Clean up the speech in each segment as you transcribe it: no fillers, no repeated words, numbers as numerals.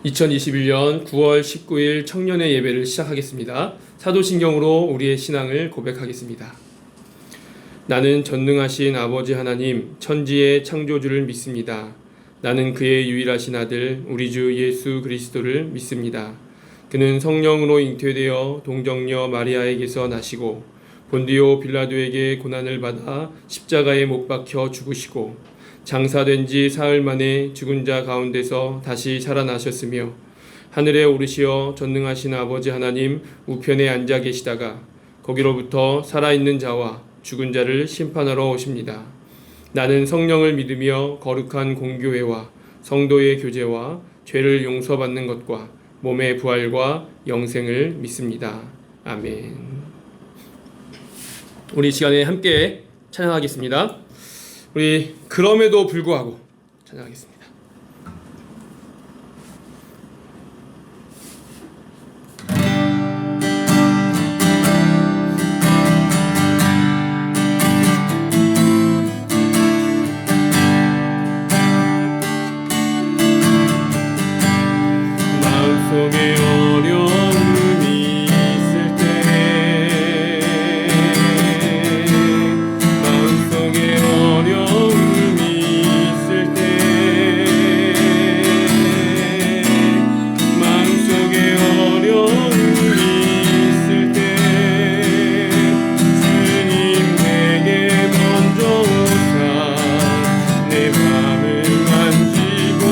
2021년 9월 19일 청년의 예배를 시작하겠습니다. 사도신경으로 우리의 신앙을 고백하겠습니다. 나는 전능하신 아버지 하나님, 천지의 창조주를 믿습니다. 나는 그의 유일하신 아들, 우리 주 예수 그리스도를 믿습니다. 그는 성령으로 잉태되어 동정녀 마리아에게서 나시고 본디오 빌라도에게 고난을 받아 십자가에 못 박혀 죽으시고 장사된 지 사흘 만에 죽은 자 가운데서 다시 살아나셨으며 하늘에 오르시어 전능하신 아버지 하나님 우편에 앉아 계시다가 거기로부터 살아있는 자와 죽은 자를 심판하러 오십니다. 나는 성령을 믿으며 거룩한 공교회와 성도의 교제와 죄를 용서받는 것과 몸의 부활과 영생을 믿습니다. 아멘. 우리 시간에 함께 찬양하겠습니다. 우리 그럼에도 불구하고 찬양하겠습니다. 마음속에 어려움이 있을 때 마음속에 어려움이 있을 때 마음속에 어려움이 있을 때 주님 내게 먼저 오사 내 맘을 만지고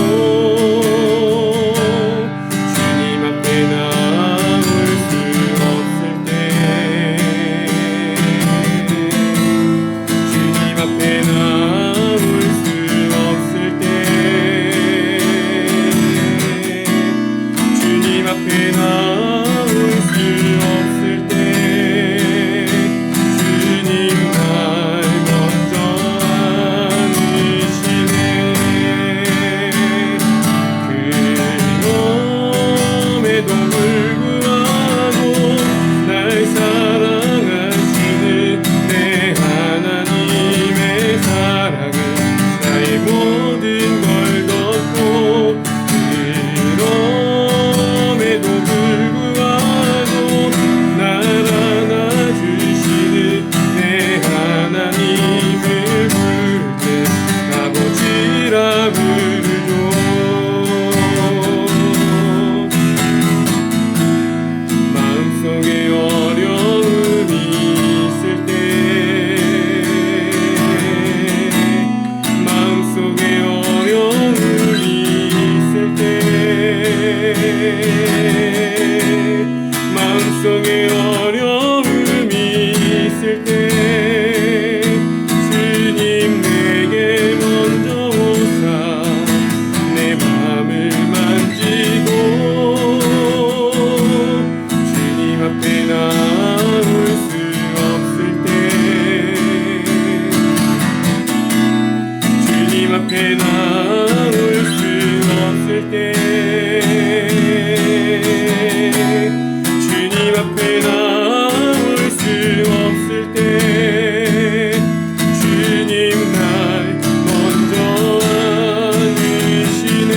주님 앞에 나올 수 없을 때 주님 앞에 나올 수 없을 때 주님 앞에 나올 수 없을 때 주님 날 먼저 안으시네. 그럼에도 불구하고 날 사랑하시는 내 하나님의 사랑은 나의 모든 걸 덮고 그럼에도 불구하고 날 안아주시는 내 하나님을 부를 때 아버지라 부르죠. 마음속에 어려움이 있을 때 마음속에 어려움이 있을 때 마음속에 어려움이 있을 때 주님 내게 먼저 오사 내 맘을 만지고 주님 앞에 나올 수 없을 때 주님 앞에 나올 수 없을 때 주님 앞에 나올 수 없을 때 주님 날 먼저 안으시네.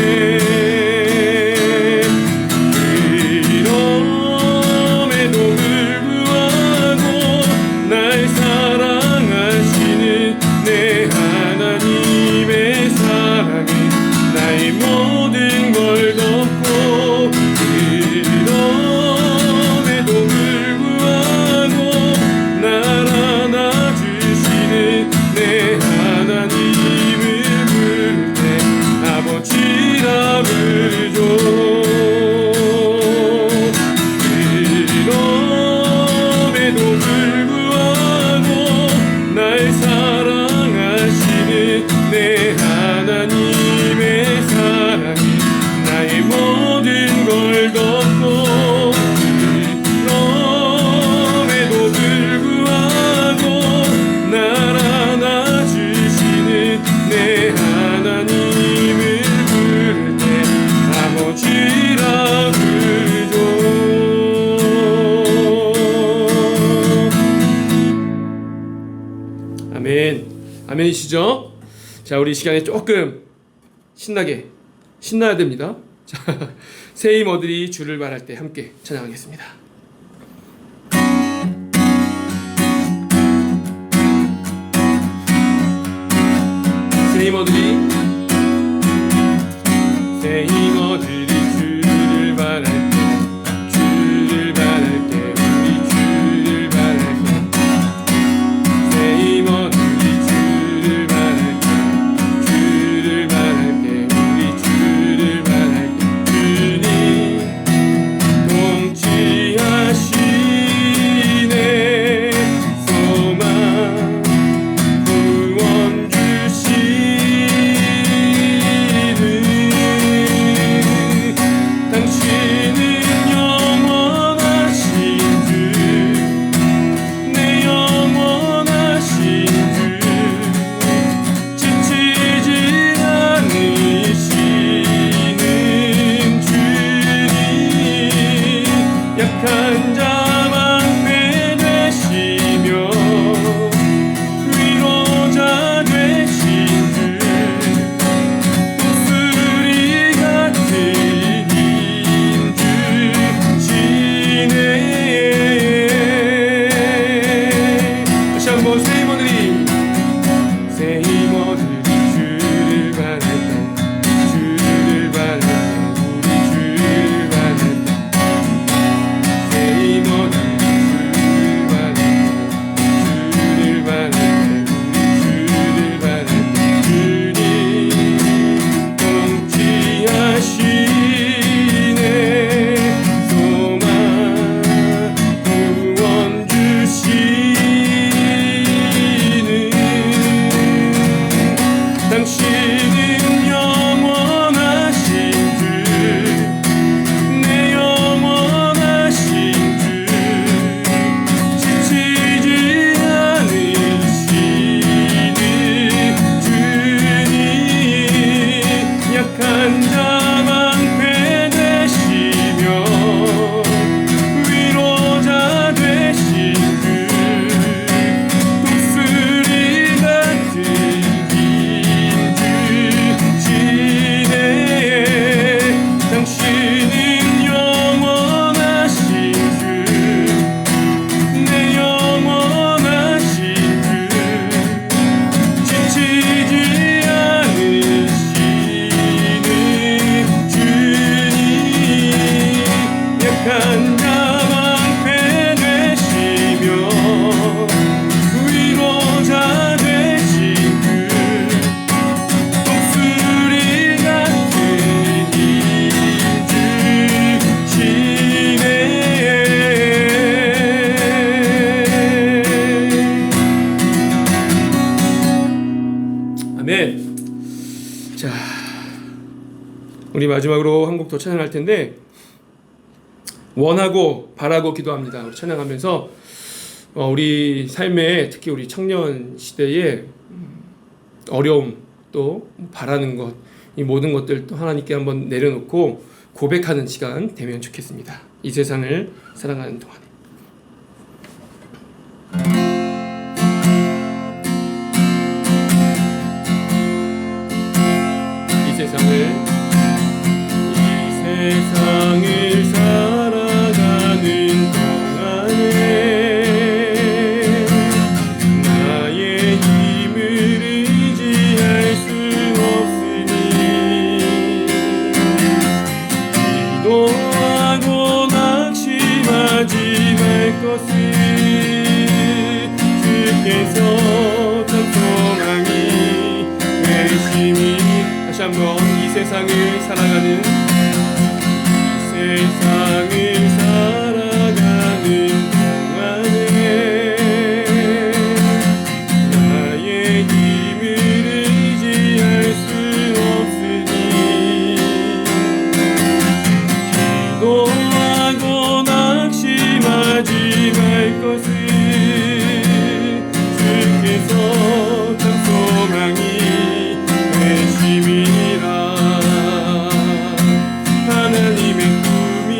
그럼에도 불구하고 날 사랑하시는 내 하나님의 사랑은 나의 모든 걸 덮고 그럼에도 불구하고 날 안아주시는 내 하나님을 부를 때 아버지라 부르죠. 그럼에도 불구하고 날 사랑하시는 내 하나님의 사랑이 나의 모든 걸 덮고 그럼에도 불구하고 날 안아주시는 내 하나님을 부를 때 아버지라 부르죠. 아멘. 아멘이시죠? 자, 우리 이 시간에 조금 신나야 됩니다. 자, 새 힘 얻으리 주를 바랄 때 함께 찬양하겠습니다. 새 힘 얻으리, 새 힘 얻으리 주를 바랄 때, 주를 바랄 때, 우리 주를 바랄 때, 새 힘 얻으리 주를 바랄 때, 주를 바랄 때, 우리 주를 바랄 때, 주님 통치하시네 소망 구원 아멘. 자, 우리 마지막으로 한 곡 더 찬양할 텐데, 원하고 바라고 기도합니다. 우리 찬양하면서 우리 삶에, 특히 우리 청년 시대에 어려움, 또 바라는 것, 이 모든 것들 또 하나님께 한번 내려놓고 고백하는 시간 되면 좋겠습니다. 이 세상을 살아가는 동안에. 이 세상을 살아가는 동안에 나의 힘을 의지할 수 없으니 기도하고 낙심하지 말 것을 주께서 찬송하니 열심히. 다시 한번 이 세상을 살아가는 동안에 나의 힘을 의지할 수 없으니 기도하고 낙심하지 말 것을 주께서 찬송하니 열심히라. 하나님의 꿈이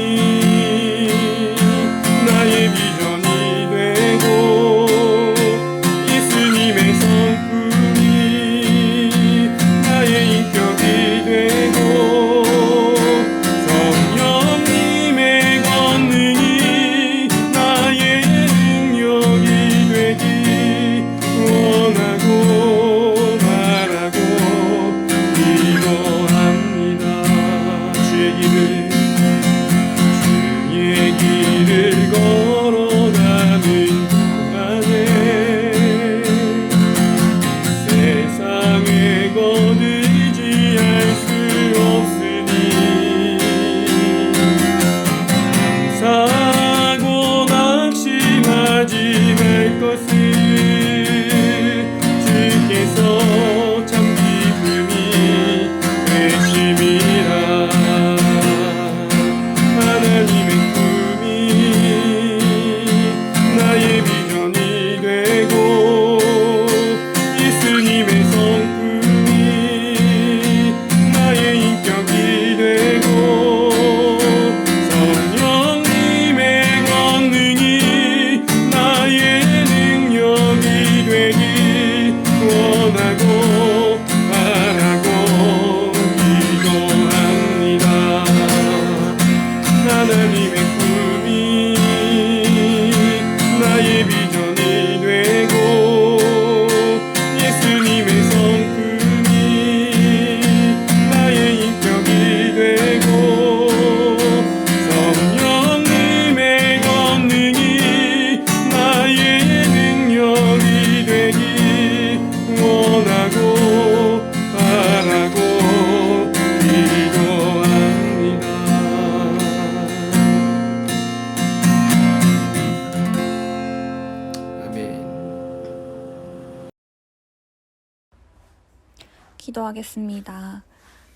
기도하겠습니다.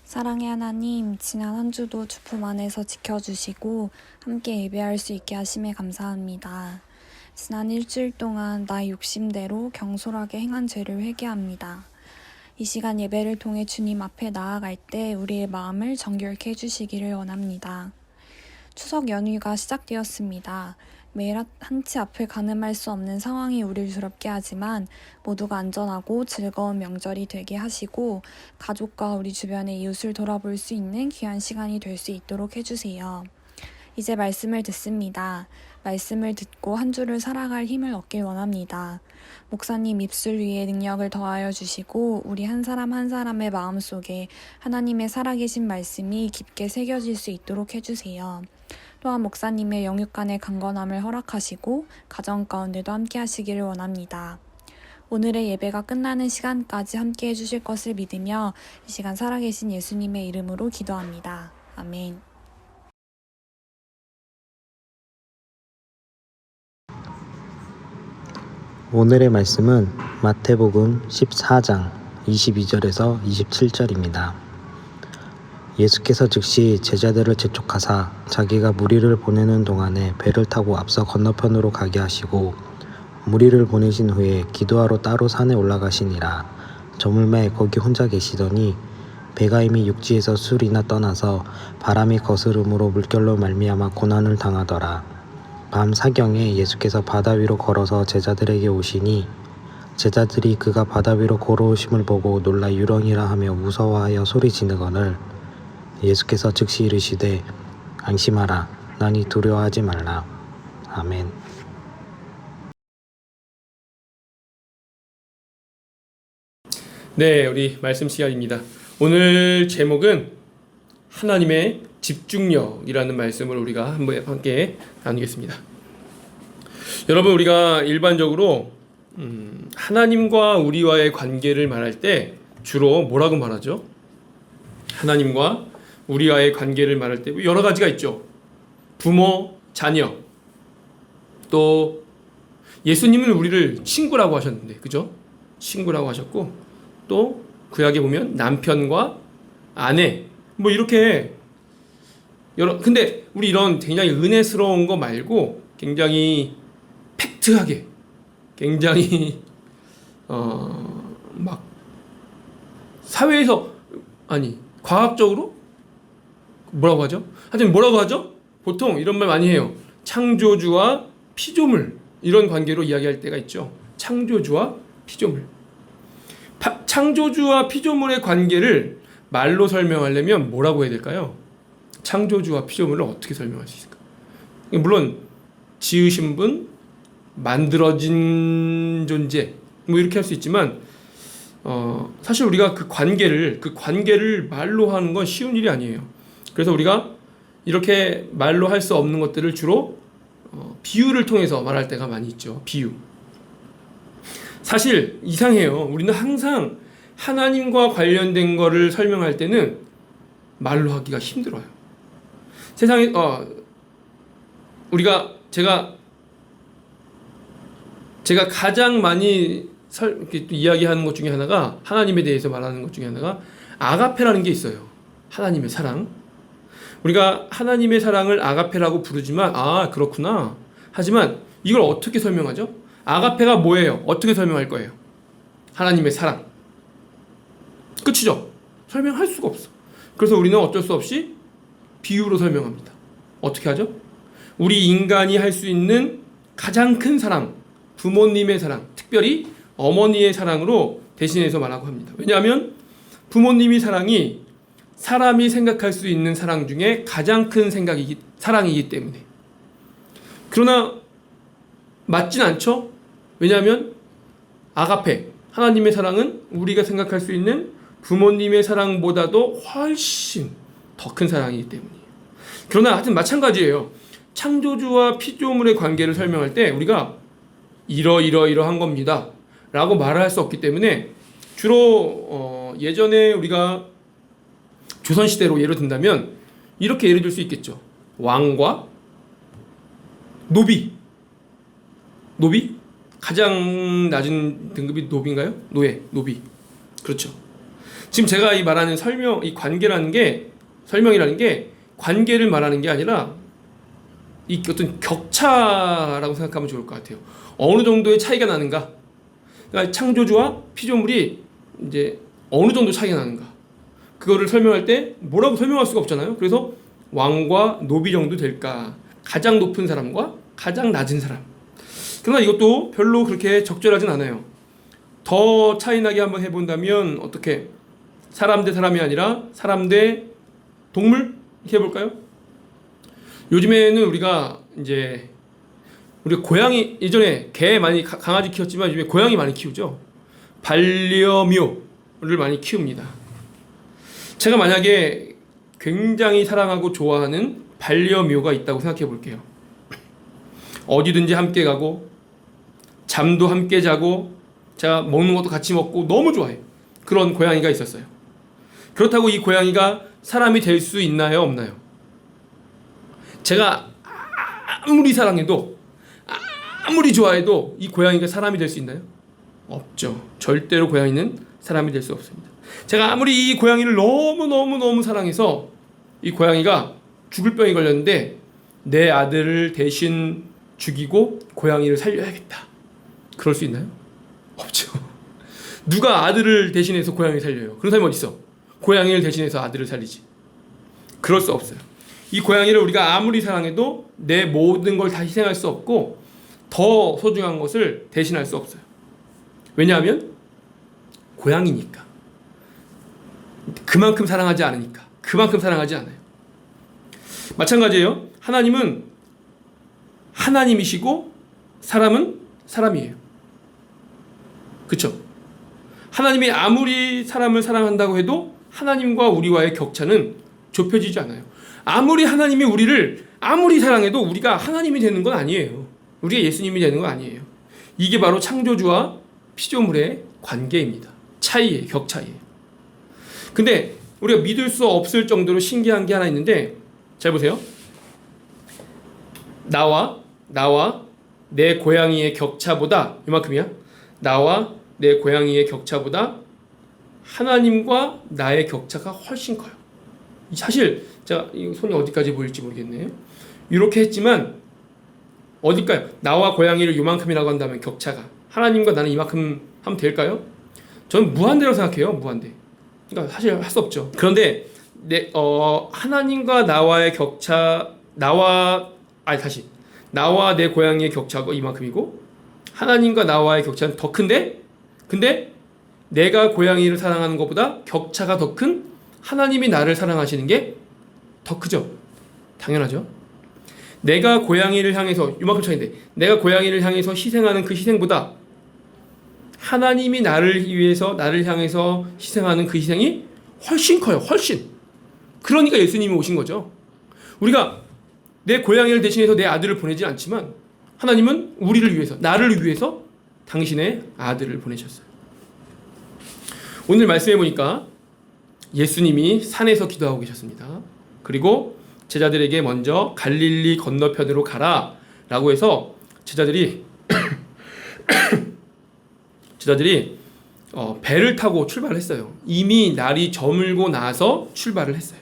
사랑의 하나님, 지난 한 주도 주품 안에서 지켜주시고 함께 예배할 수 있게 하심에 감사합니다. 지난 일주일 동안 나의 욕심대로 경솔하게 행한 죄를 회개합니다. 이 시간 예배를 통해 주님 앞에 나아갈 때 우리의 마음을 정결케 해주시기를 원합니다. 추석 연휴가 시작되었습니다. 매일 한치 앞을 가늠할 수 없는 상황이 우리를 두렵게 하지만 모두가 안전하고 즐거운 명절이 되게 하시고 가족과 우리 주변의 이웃을 돌아볼 수 있는 귀한 시간이 될 수 있도록 해주세요. 이제 말씀을 듣습니다. 말씀을 듣고 한 주를 살아갈 힘을 얻길 원합니다. 목사님 입술 위에 능력을 더하여 주시고 우리 한 사람 한 사람의 마음속에 하나님의 살아계신 말씀이 깊게 새겨질 수 있도록 해주세요. 또한 목사님의 영육간의 강건함을 허락하시고 가정 가운데도 함께 하시기를 원합니다. 오늘의 예배가 끝나는 시간까지 함께 해주실 것을 믿으며 이 시간 살아계신 예수님의 이름으로 기도합니다. 아멘. 오늘의 말씀은 마태복음 14장 22절에서 27절입니다. 예수께서 즉시 제자들을 재촉하사 자기가 무리를 보내는 동안에 배를 타고 앞서 건너편으로 가게 하시고 무리를 보내신 후에 기도하러 따로 산에 올라가시니라. 저물매 거기 혼자 계시더니 배가 이미 육지에서 술이나 떠나서 바람이 거스름으로 물결로 말미암아 고난을 당하더라. 밤 사경에 예수께서 바다 위로 걸어서 제자들에게 오시니 제자들이 그가 바다 위로 걸어오심을 보고 놀라 유령이라 하며 무서워하여 소리 지르거늘 예수께서 즉시 이르시되 안심하라 나니 두려워하지 말라. 아멘. 네, 우리 말씀 시간입니다. 오늘 제목은 하나님의 집중력이라는 말씀을 우리가 한번 함께 나누겠습니다. 여러분, 우리가 일반적으로 하나님과 우리와의 관계를 말할 때 주로 뭐라고 말하죠? 하나님과 우리와의 관계를 말할 때 여러 가지가 있죠. 부모, 자녀, 또 예수님은 우리를 친구라고 하셨는데, 그죠? 친구라고 하셨고, 또 구약에 보면 남편과 아내, 뭐 이렇게 근데 우리 이런 굉장히 은혜스러운 거 말고 굉장히 팩트하게, 굉장히 막 사회에서 과학적으로 뭐라고 하죠? 하여튼 뭐라고 하죠? 보통 이런 말 많이 해요. 창조주와 피조물, 이런 관계로 이야기할 때가 있죠. 창조주와 피조물. 창조주와 피조물의 관계를 말로 설명하려면 뭐라고 해야 될까요? 창조주와 피조물을 어떻게 설명할 수 있을까? 물론 지으신 분, 만들어진 존재, 뭐 이렇게 할 수 있지만 사실 우리가 그 관계를 말로 하는 건 쉬운 일이 아니에요. 그래서 우리가 이렇게 말로 할 수 없는 것들을 주로 비유를 통해서 말할 때가 많이 있죠. 비유. 사실 이상해요. 우리는 항상 하나님과 관련된 거를 설명할 때는 말로 하기가 힘들어요. 세상에 제가 가장 많이 이야기하는 것 중에 하나가, 하나님에 대해서 말하는 것 중에 하나가 아가페라는 게 있어요. 하나님의 사랑. 우리가 하나님의 사랑을 아가페라고 부르지만 그렇구나. 하지만 이걸 어떻게 설명하죠? 아가페가 뭐예요? 어떻게 설명할 거예요? 하나님의 사랑. 끝이죠? 설명할 수가 없어. 그래서 우리는 어쩔 수 없이 비유로 설명합니다. 어떻게 하죠? 우리 인간이 할 수 있는 가장 큰 사랑, 부모님의 사랑, 특별히 어머니의 사랑으로 대신해서 말하고 합니다. 왜냐하면 부모님의 사랑이 사람이 생각할 수 있는 사랑 중에 가장 큰 사랑이기 때문에. 그러나 맞진 않죠? 왜냐하면 아가페, 하나님의 사랑은 우리가 생각할 수 있는 부모님의 사랑보다도 훨씬 더 큰 사랑이기 때문이에요. 그러나 하여튼 마찬가지예요. 창조주와 피조물의 관계를 설명할 때 우리가 이러한 겁니다 라고 말을 할 수 없기 때문에 주로 예전에 우리가 조선시대로 예를 든다면 이렇게 예를 들 수 있겠죠. 왕과 노비. 가장 낮은 등급이 노비인가요? 노비. 그렇죠. 지금 제가 이 말하는 이 관계라는 게, 설명이라는 게 관계를 말하는 게 아니라 이 어떤 격차라고 생각하면 좋을 것 같아요. 어느 정도의 차이가 나는가? 그러니까 창조주와 피조물이 이제 어느 정도 차이가 나는가? 그거를 설명할 때 뭐라고 설명할 수가 없잖아요. 그래서 왕과 노비 정도 될까? 가장 높은 사람과 가장 낮은 사람. 그러나 이것도 별로 그렇게 적절하진 않아요. 더 차이나게 한번 해본다면 어떻게? 사람 대 사람이 아니라 사람 대 동물? 이렇게 해볼까요? 요즘에는 우리가 고양이, 예전에 개 많이 강아지 키웠지만 요즘에 고양이 많이 키우죠. 반려묘를 많이 키웁니다. 제가 만약에 굉장히 사랑하고 좋아하는 반려묘가 있다고 생각해 볼게요. 어디든지 함께 가고 잠도 함께 자고 제가 먹는 것도 같이 먹고 너무 좋아해요. 그런 고양이가 있었어요. 그렇다고 이 고양이가 사람이 될 수 있나요? 없나요? 제가 아무리 사랑해도 아무리 좋아해도 이 고양이가 사람이 될 수 있나요? 없죠. 절대로 고양이는 사람이 될 수 없습니다. 제가 아무리 이 고양이를 너무 사랑해서 이 고양이가 죽을 병이 걸렸는데 내 아들을 대신 죽이고 고양이를 살려야겠다. 그럴 수 있나요? 없죠. 누가 아들을 대신해서 고양이를 살려요? 그런 사람이 어디 있어? 고양이를 대신해서 아들을 살리지. 그럴 수 없어요. 이 고양이를 우리가 아무리 사랑해도 내 모든 걸 다 희생할 수 없고 더 소중한 것을 대신할 수 없어요. 왜냐하면 고양이니까. 그만큼 사랑하지 않으니까. 그만큼 사랑하지 않아요. 마찬가지예요. 하나님은 하나님이시고 사람은 사람이에요. 그렇죠? 하나님이 아무리 사람을 사랑한다고 해도 하나님과 우리와의 격차는 좁혀지지 않아요. 아무리 하나님이 우리를 아무리 사랑해도 우리가 하나님이 되는 건 아니에요. 우리가 예수님이 되는 건 아니에요. 이게 바로 창조주와 피조물의 관계입니다. 차이예요. 격차예요. 근데 우리가 믿을 수 없을 정도로 신기한 게 하나 있는데, 잘 보세요. 나와 내 고양이의 격차보다, 이만큼이야. 나와 내 고양이의 격차보다 하나님과 나의 격차가 훨씬 커요. 사실 제가 이 손이 어디까지 보일지 모르겠네요. 이렇게 했지만 어딜까요? 나와 고양이를 이만큼이라고 한다면 격차가 하나님과 나는 이만큼 하면 될까요? 저는 무한대라고 생각해요. 무한대. 그러니까 사실 할 수 없죠. 그런데 하나님과 나와의 격차, 나와 내 고양이의 격차가 이만큼이고 하나님과 나와의 격차는 더 큰데, 근데 내가 고양이를 사랑하는 것보다 격차가 더 큰 하나님이 나를 사랑하시는 게 더 크죠. 당연하죠. 내가 고양이를 향해서, 이만큼 차이인데 내가 고양이를 향해서 희생하는 그 희생보다 하나님이 나를 위해서, 나를 향해서 희생하는 그 희생이 훨씬 커요. 훨씬. 그러니까 예수님이 오신 거죠. 우리가 내 고양이를 대신해서 내 아들을 보내지 않지만 하나님은 우리를 위해서, 나를 위해서 당신의 아들을 보내셨어요. 오늘 말씀해 보니까 예수님이 산에서 기도하고 계셨습니다. 그리고 제자들에게 먼저 갈릴리 건너편으로 가라 라고 해서 제자들이 배를 타고 출발을 했어요. 이미 날이 저물고 나서 출발을 했어요.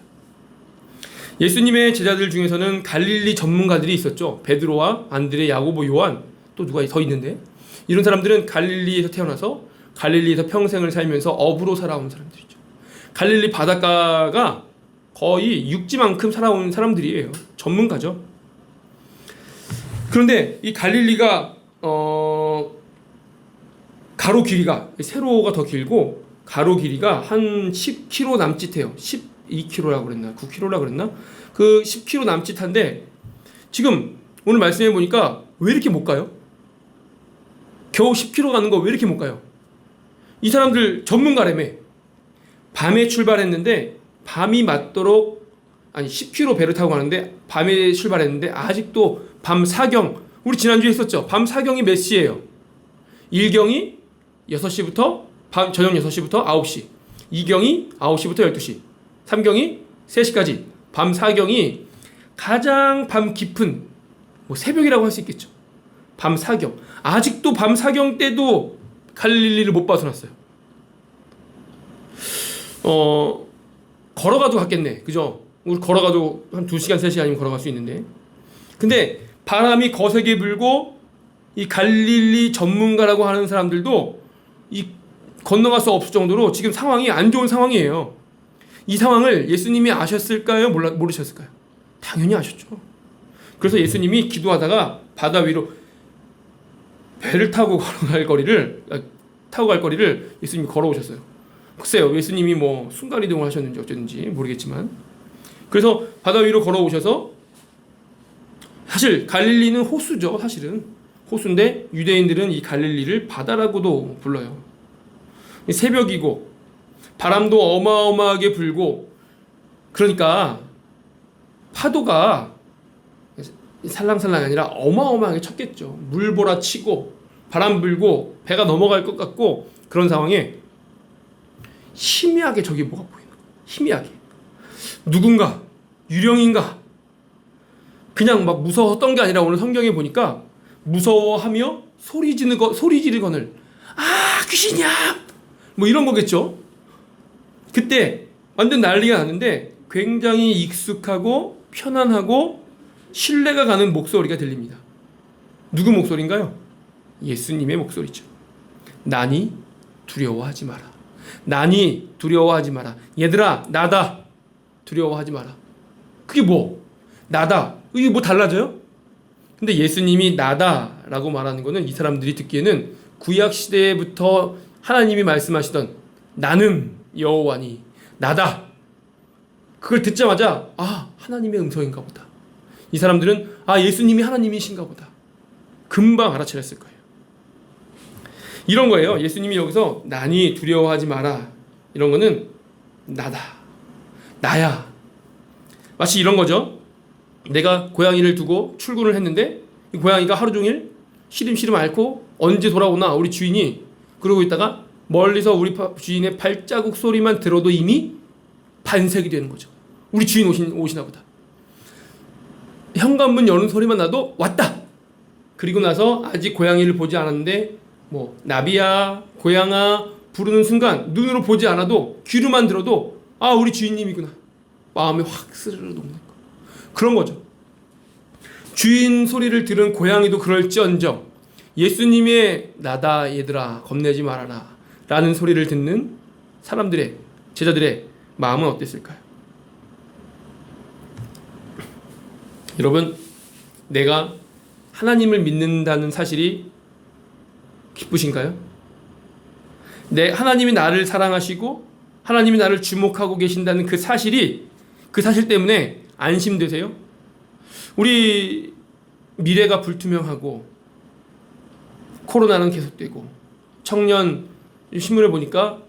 예수님의 제자들 중에서는 갈릴리 전문가들이 있었죠. 베드로와 안드레, 야고보, 요한, 또 누가 더 있는데, 이런 사람들은 갈릴리에서 태어나서 갈릴리에서 평생을 살면서 업으로 살아온 사람들이죠. 갈릴리 바닷가가 거의 육지만큼 살아온 사람들이에요. 전문가죠. 그런데 이 갈릴리가 가로 길이가, 세로가 더 길고 가로 길이가 한 10km 남짓해요. 12km라고 그랬나 9km라고 그랬나, 그 10km 남짓한데 지금 오늘 말씀해 보니까 왜 이렇게 못 가요? 겨우 10km 가는 거 왜 이렇게 못 가요? 이 사람들 전문가라며. 밤에 출발했는데 밤이 맞도록, 아니 10km 배를 타고 가는데 밤에 출발했는데 아직도 밤 사경, 우리 지난주에 했었죠. 밤 사경이 몇 시예요? 1경이 6시부터 저녁 6시부터 9시, 2경이 9시부터 12시, 3경이 3시까지. 밤 4경이 가장 밤 깊은, 뭐 새벽이라고 할 수 있겠죠. 밤 4경. 아직도 밤 4경 때도 갈릴리를 못 벗어났어요. 걸어가도 갔겠네. 그죠? 우리 걸어가도 한 2시간, 3시간이면 걸어갈 수 있는데. 근데 바람이 거세게 불고 이 갈릴리 전문가라고 하는 사람들도 이 건너갈 수 없을 정도로 지금 상황이 안 좋은 상황이에요. 이 상황을 예수님이 아셨을까요? 모르셨을까요? 당연히 아셨죠. 그래서 예수님이 기도하다가 바다 위로 배를 타고 갈 거리를 예수님이 걸어오셨어요. 글쎄요, 예수님이 뭐 순간이동을 하셨는지 어쨌는지 모르겠지만, 그래서 바다 위로 걸어오셔서, 사실 갈릴리는 호수죠. 사실은 호수인데 유대인들은 이 갈릴리를 바다라고도 불러요. 새벽이고 바람도 어마어마하게 불고, 그러니까 파도가 살랑살랑이 아니라 어마어마하게 쳤겠죠. 물보라 치고 바람 불고 배가 넘어갈 것 같고, 그런 상황에 희미하게 저기 뭐가 보이는 거예요. 희미하게 누군가, 유령인가, 그냥 막 무서웠던 게 아니라 오늘 성경에 보니까 무서워하며 소리 지르거늘 아 귀신이야 뭐 이런 거겠죠. 그때 완전 난리가 났는데 굉장히 익숙하고 편안하고 신뢰가 가는 목소리가 들립니다. 누구 목소리인가요? 예수님의 목소리죠. 나니 두려워하지 마라. 나니 두려워하지 마라. 얘들아 나다. 두려워하지 마라. 그게 뭐? 나다. 이게 뭐 달라져요? 근데 예수님이 나다라고 말하는 거는 이 사람들이 듣기에는 구약 시대부터 하나님이 말씀하시던 나는 여호와니 나다. 그걸 듣자마자 아 하나님의 음성인가 보다. 이 사람들은 아 예수님이 하나님이신가 보다. 금방 알아차렸을 거예요. 이런 거예요. 예수님이 여기서 나니 두려워하지 마라. 이런 거는 나다. 나야. 마치 이런 거죠. 내가 고양이를 두고 출근을 했는데 이 고양이가 하루 종일 시름시름 앓고 언제 돌아오나 우리 주인이 그러고 있다가 멀리서 우리 주인의 발자국 소리만 들어도 이미 반색이 되는 거죠. 우리 주인 오시나 보다. 현관문 여는 소리만 나도 왔다. 그리고 나서 아직 고양이를 보지 않았는데 뭐 나비야 고양아 부르는 순간 눈으로 보지 않아도 귀로만 들어도 아 우리 주인님이구나. 마음에 확 스르르 녹는 거. 그런 거죠. 주인 소리를 들은 고양이도 그럴지언정 예수님의 나다 얘들아 겁내지 말아라 라는 소리를 듣는 사람들의 제자들의 마음은 어땠을까요? 여러분, 내가 하나님을 믿는다는 사실이 기쁘신가요? 하나님이 나를 사랑하시고 하나님이 나를 주목하고 계신다는 그 사실 때문에 안심되세요? 우리 미래가 불투명하고 코로나는 계속되고 청년 신문을 보니까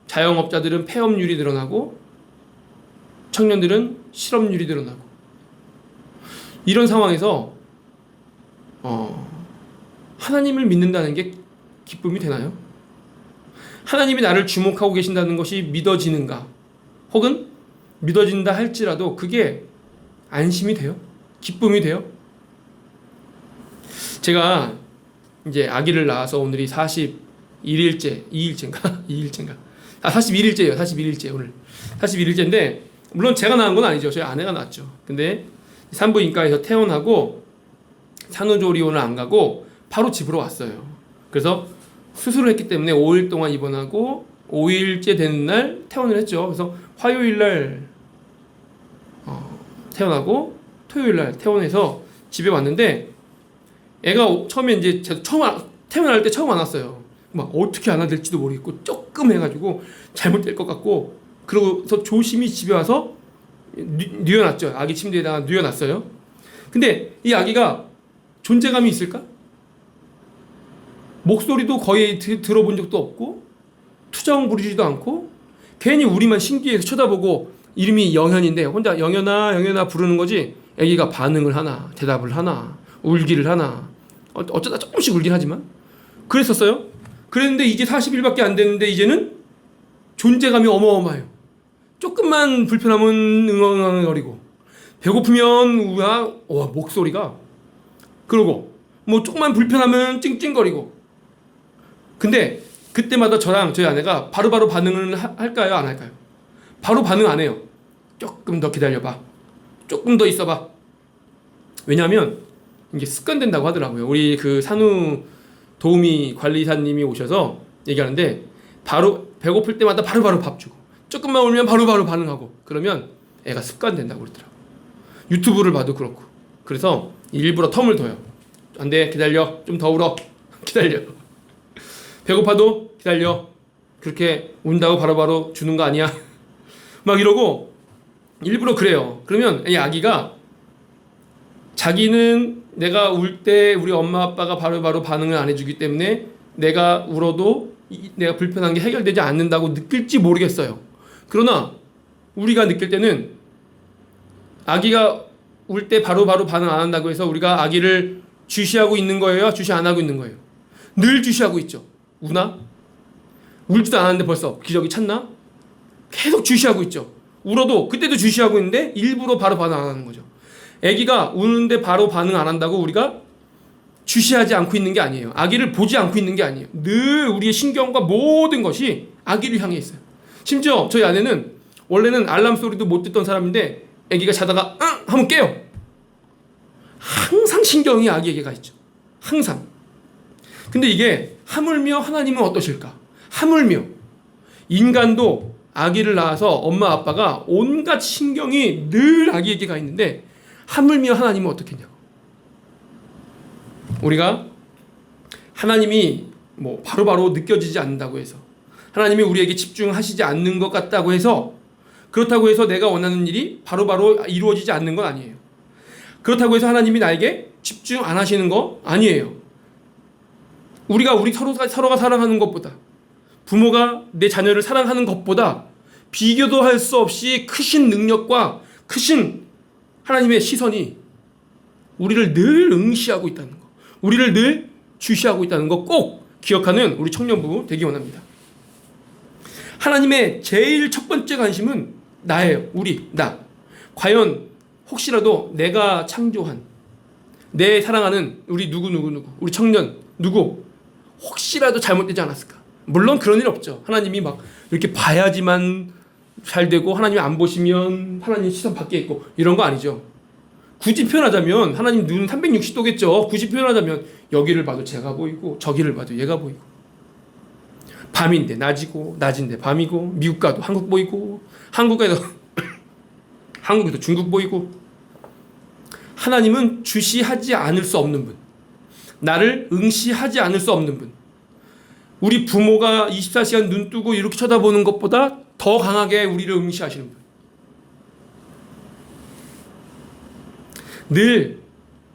자영업자들은 폐업률이 늘어나고 청년들은 실업률이 늘어나고 이런 상황에서 하나님을 믿는다는 게 기쁨이 되나요? 하나님이 나를 주목하고 계신다는 것이 믿어지는가? 혹은 믿어진다 할지라도 그게 안심이 돼요? 기쁨이 돼요? 제가 이제 아기를 낳아서 오늘이 41일째인가? 41일째예요. 41일째 오늘. 41일째인데 물론 제가 낳은 건 아니죠. 저희 아내가 낳았죠. 근데 산부인과에서 퇴원하고 산후조리원을 안 가고 바로 집으로 왔어요. 그래서 수술을 했기 때문에 5일 동안 입원하고 5일째 되는 날 퇴원을 했죠. 그래서 화요일 날 퇴원하고 토요일 날 퇴원해서 집에 왔는데 애가 처음에 이제 퇴원할 때 처음 안 왔어요. 막 어떻게 안아댈지도 모르겠고 조금 해가지고 잘못될 것 같고 그러고서 조심히 집에 와서 뉘어놨죠. 아기 침대에다가 뉘어놨어요. 근데 이 아기가 존재감이 있을까? 목소리도 거의 들어본 적도 없고 투정 부리지도 않고 괜히 우리만 신기해서 쳐다보고 이름이 영현인데 혼자 영현아 부르는 거지 아기가 반응을 하나 대답을 하나 울기를 하나 어쩌다 조금씩 울긴 하지만 그랬었어요. 그랬는데 이제 40일밖에 안 됐는데 이제는 존재감이 어마어마해요. 조금만 불편하면 응엉거리고 배고프면 우야 목소리가 그러고 뭐 조금만 불편하면 찡찡거리고. 근데 그때마다 저랑 저희 아내가 바로바로 반응을 할까요 안 할까요? 바로 반응 안 해요. 조금 더 기다려봐. 조금 더 있어봐. 왜냐하면 이게 습관된다고 하더라고요. 우리 그 산후 도우미 관리사님이 오셔서 얘기하는데 바로 배고플 때마다 바로바로 밥 주고 조금만 울면 바로바로 반응하고 그러면 애가 습관된다고 그러더라고요. 유튜브를 봐도 그렇고. 그래서 일부러 텀을 둬요. 안 돼, 기다려. 좀 더 울어. 기다려. 배고파도 기다려. 그렇게 운다고 바로바로 주는 거 아니야. 막 이러고 일부러 그래요. 그러면 이 아기가 자기는 내가 울 때 우리 엄마 아빠가 바로바로 반응을 안 해주기 때문에 내가 울어도 내가 불편한 게 해결되지 않는다고 느낄지 모르겠어요. 그러나 우리가 느낄 때는 아기가 울 때 바로바로 반응 안 한다고 해서 우리가 아기를 주시하고 있는 거예요? 주시 안 하고 있는 거예요? 늘 주시하고 있죠. 우나? 울지도 않았는데 벌써 기저귀 찼나? 계속 주시하고 있죠. 울어도 그때도 주시하고 있는데 일부러 바로 반응 안 하는 거죠. 아기가 우는데 바로 반응 안 한다고 우리가 주시하지 않고 있는 게 아니에요. 아기를 보지 않고 있는 게 아니에요. 늘 우리의 신경과 모든 것이 아기를 향해 있어요. 심지어 저희 아내는 원래는 알람 소리도 못 듣던 사람인데 아기가 자다가 응! 하면 깨요. 항상 신경이 아기에게 가 있죠. 항상. 근데 이게 하물며 하나님은 어떠실까? 하물며 인간도 아기를 낳아서 엄마 아빠가 온갖 신경이 늘 아기에게 가 있는데 하물며 하나님은 어떻겠냐고. 우리가 하나님이 뭐 바로바로 느껴지지 않는다고 해서 하나님이 우리에게 집중하시지 않는 것 같다고 해서 그렇다고 해서 내가 원하는 일이 바로바로 이루어지지 않는 건 아니에요. 그렇다고 해서 하나님이 나에게 집중 안 하시는 거 아니에요. 우리 서로가 사랑하는 것보다 부모가 내 자녀를 사랑하는 것보다 비교도 할 수 없이 크신 능력과 크신 하나님의 시선이 우리를 늘 응시하고 있다는 거, 우리를 늘 주시하고 있다는 거 꼭 기억하는 우리 청년부 되기 원합니다. 하나님의 제일 첫 번째 관심은 나예요. 나. 과연 혹시라도 내가 창조한 내 사랑하는 우리 누구 우리 청년 누구 혹시라도 잘못되지 않았을까? 물론 그런 일 없죠. 하나님이 막 이렇게 봐야지만 잘 되고 하나님이 안 보시면 하나님 시선 밖에 있고 이런 거 아니죠. 굳이 표현하자면 하나님 눈은 360도겠죠. 굳이 표현하자면 여기를 봐도 제가 보이고 저기를 봐도 얘가 보이고 밤인데 낮이고 낮인데 밤이고 미국 가도 한국 보이고 한국에도 한국에도 중국 보이고 하나님은 주시하지 않을 수 없는 분, 나를 응시하지 않을 수 없는 분. 우리 부모가 24시간 눈 뜨고 이렇게 쳐다보는 것보다 더 강하게 우리를 응시하시는 분. 늘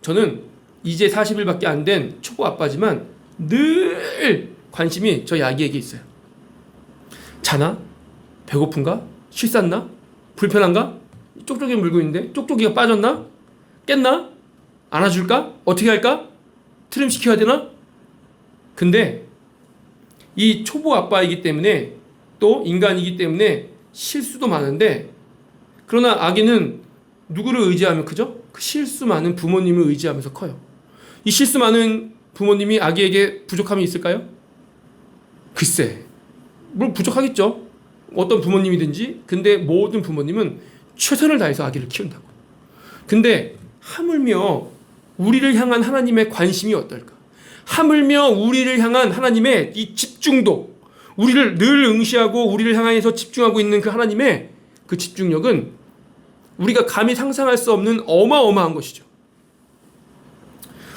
저는 이제 40일밖에 안 된 초보 아빠지만 늘 관심이 저희 아기에게 있어요. 자나? 배고픈가? 쉴 쌌나? 불편한가? 쪽쪽이 물고 있는데 쪽쪽이가 빠졌나? 깼나? 안아줄까? 어떻게 할까? 트림 시켜야 되나? 근데 이 초보 아빠이기 때문에 또 인간이기 때문에 실수도 많은데 그러나 아기는 누구를 의지하면 크죠? 그 실수 많은 부모님을 의지하면서 커요. 이 실수 많은 부모님이 아기에게 부족함이 있을까요? 글쎄, 뭘 부족하겠죠. 어떤 부모님이든지. 근데 모든 부모님은 최선을 다해서 아기를 키운다고. 근데 하물며 우리를 향한 하나님의 관심이 어떨까? 하물며 우리를 향한 하나님의 이 집중도, 우리를 늘 응시하고 우리를 향해서 집중하고 있는 그 하나님의 그 집중력은 우리가 감히 상상할 수 없는 어마어마한 것이죠.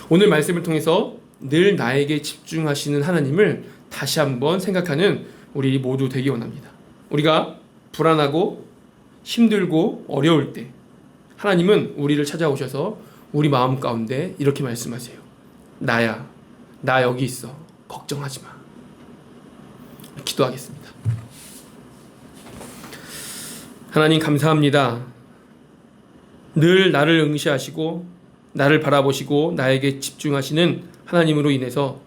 오늘 말씀을 통해서 늘 나에게 집중하시는 하나님을 다시 한번 생각하는 우리 모두 되기 원합니다. 우리가 불안하고 힘들고 어려울 때 하나님은 우리를 찾아오셔서 우리 마음 가운데 이렇게 말씀하세요. 나야, 나 여기 있어. 걱정하지 마. 기도하겠습니다. 하나님 감사합니다. 늘 나를 응시하시고 나를 바라보시고 나에게 집중하시는 하나님으로 인해서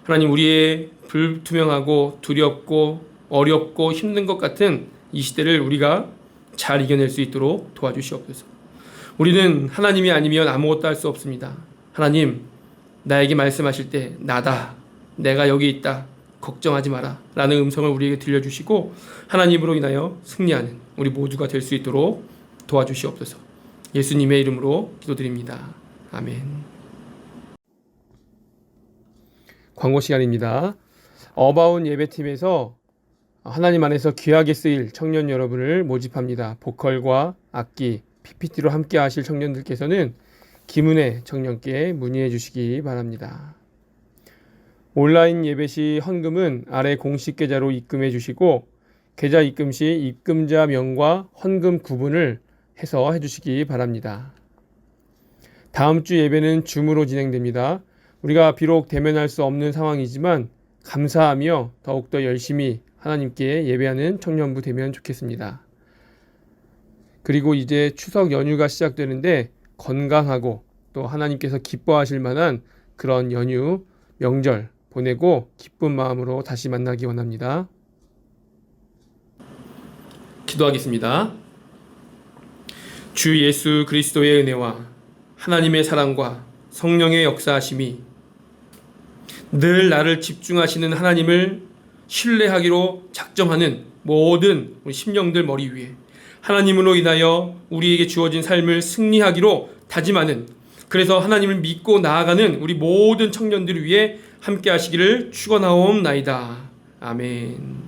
하나님 우리의 불투명하고 두렵고 어렵고 힘든 것 같은 이 시대를 우리가 잘 이겨낼 수 있도록 도와주시옵소서. 우리는 하나님이 아니면 아무것도 할 수 없습니다. 하나님 나에게 말씀하실 때 나다, 내가 여기 있다, 걱정하지 마라 라는 음성을 우리에게 들려주시고 하나님으로 인하여 승리하는 우리 모두가 될 수 있도록 도와주시옵소서. 예수님의 이름으로 기도드립니다. 아멘. 광고 시간입니다. 어바운 예배팀에서 하나님 안에서 귀하게 쓰일 청년 여러분을 모집합니다. 보컬과 악기, PPT로 함께 하실 청년들께서는 김은혜 청년께 문의해 주시기 바랍니다. 온라인 예배 시 헌금은 아래 공식 계좌로 입금해 주시고 계좌 입금 시 입금자 명과 헌금 구분을 해서 해주시기 바랍니다. 다음 주 예배는 줌으로 진행됩니다. 우리가 비록 대면할 수 없는 상황이지만 감사하며 더욱더 열심히 하나님께 예배하는 청년부 되면 좋겠습니다. 그리고 이제 추석 연휴가 시작되는데 건강하고 또 하나님께서 기뻐하실 만한 그런 연휴, 명절 보내고 기쁜 마음으로 다시 만나기 원합니다. 기도하겠습니다. 주 예수 그리스도의 은혜와 하나님의 사랑과 성령의 역사하심이 늘 나를 집중하시는 하나님을 신뢰하기로 작정하는 모든 우리 심령들 머리 위에 하나님으로 인하여 우리에게 주어진 삶을 승리하기로 다짐하는, 그래서 하나님을 믿고 나아가는 우리 모든 청년들을 위해 함께 하시기를 축원하옵나이다. 아멘.